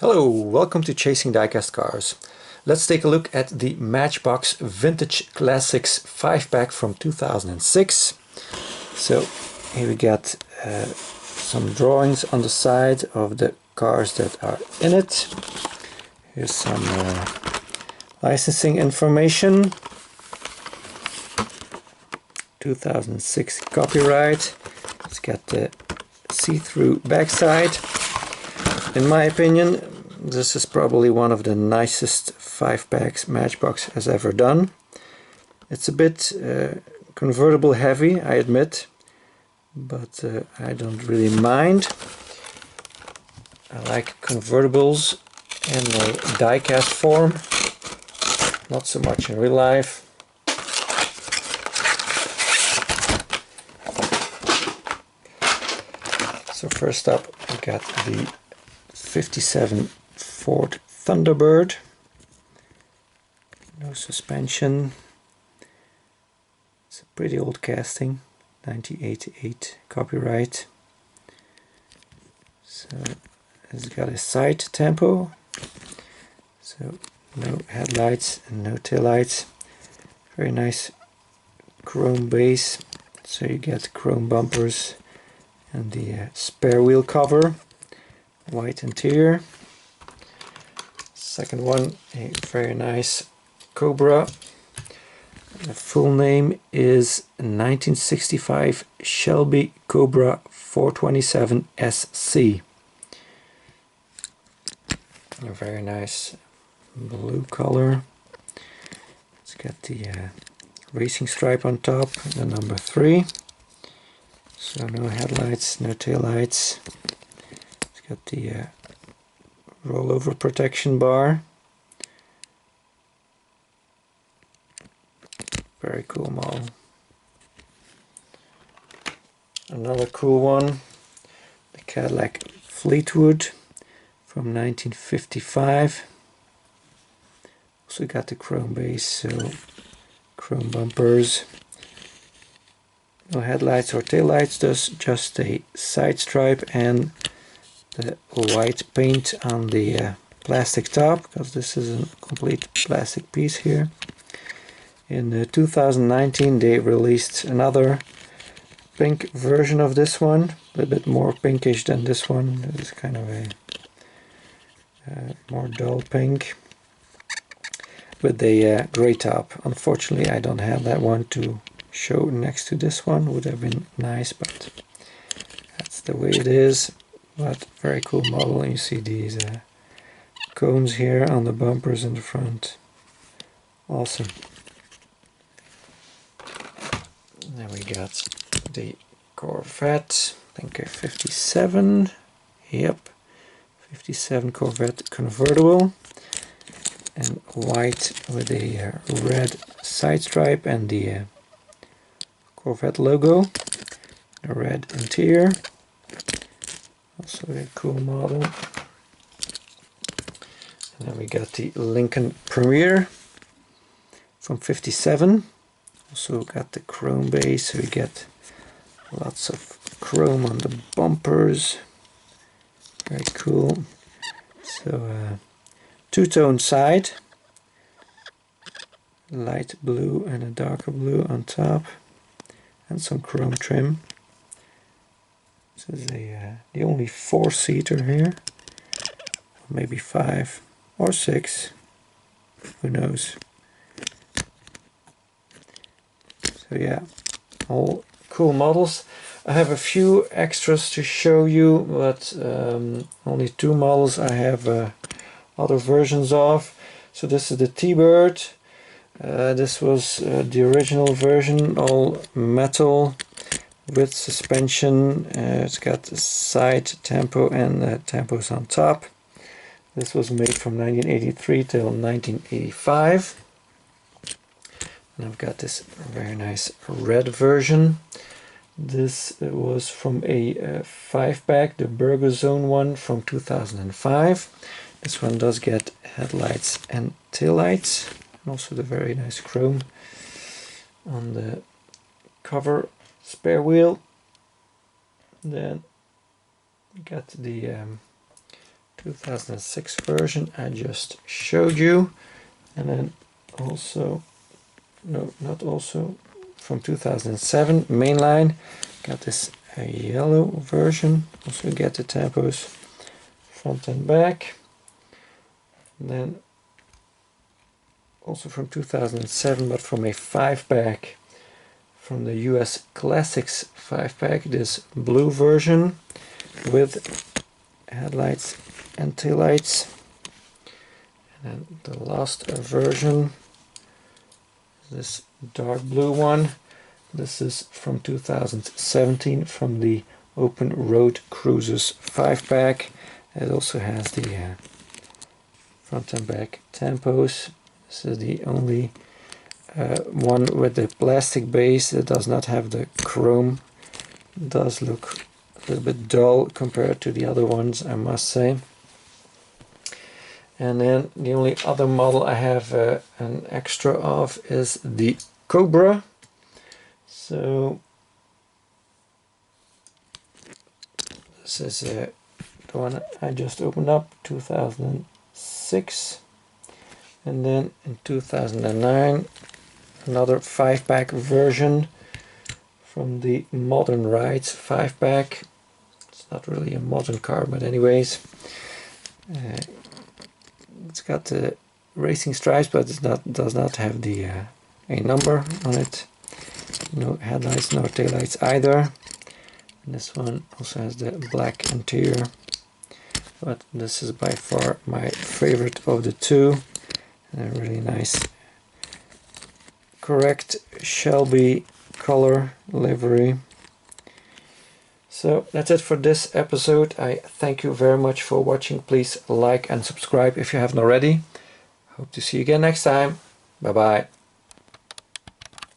Hello, welcome to Chasing Diecast Cars. Let's take a look at the Matchbox Vintage Classics 5-pack from 2006. So here we got some drawings on the side of the cars that are in it. Here's some licensing information. 2006 copyright. It's got the see-through backside. In my opinion, this is probably one of the nicest 5-packs Matchbox has ever done. It's a bit convertible heavy, I admit, but I don't really mind. I like convertibles in a diecast form, not so much in real life. So first up we got the 57 Ford Thunderbird. No suspension. It's a pretty old casting, 1988 copyright. So it's got a side tempo. So no headlights and no taillights. Very nice chrome base. So you get chrome bumpers and the spare wheel cover. White interior. Second one, a very nice Cobra. The full name is 1965 Shelby Cobra 427 SC. A very nice blue color. It's got the racing stripe on top, the number 3. So no headlights, no taillights. Got the rollover protection bar. Very cool model. Another cool one, the Cadillac Fleetwood from 1955. Also got the chrome base, so chrome bumpers. No headlights or taillights, just a side stripe and the white paint on the plastic top, because this is a complete plastic piece here. In 2019 they released another pink version of this one, a little bit more pinkish than this one. It's kind of a more dull pink with a grey top. Unfortunately I don't have that one to show next to this one. Would have been nice, but that's the way it is. But very cool model. And you see these cones here on the bumpers in the front. Awesome. Then we got the Corvette, I think a 57. Yep, 57 Corvette convertible, and white with a red side stripe and the Corvette logo. A red interior. Also a cool model. And then we got the Lincoln Premier from 57. Also got the chrome base, so we get lots of chrome on the bumpers. Very cool. So two-tone side. Light blue and a darker blue on top. And some chrome trim. This is the only 4-seater here, maybe 5 or 6, who knows. So yeah, all cool models. I have a few extras to show you, but only 2 models I have other versions of. So this is the T-Bird. This was the original version, all metal, with suspension. It's got the side tempo and tempos on top. This was made from 1983 till 1985. And I've got this very nice red version. This was from a 5-pack, the Burger Zone one from 2005. This one does get headlights and taillights, and also the very nice chrome on the cover. Spare wheel. Then we got the 2006 version I just showed you, and then also, no, not also, from 2007 mainline, got this yellow version, also get the tampos front and back. And then also from 2007, but from a 5-pack, from the US Classics 5-pack, this blue version with headlights and taillights. And then the last version, this dark blue one. This is from 2017 from the Open Road Cruisers 5-pack. It also has the front and back tampos. This is the only one with the plastic base that does not have the chrome. It does look a little bit dull compared to the other ones, I must say. And then the only other model I have an extra of is the Cobra. So this is the one I just opened up, 2006. And then in 2009 another 5-pack version from the Modern Rides 5-pack. It's not really a modern car, but anyways, it's got the racing stripes, but it does not have the a number on it. No headlights, no taillights either. And this one also has the black interior, but this is by far my favorite of the two. And a really nice, correct Shelby color livery. So that's it for this episode. I thank you very much for watching. Please like and subscribe if you haven't already. Hope to see you again next time. Bye bye.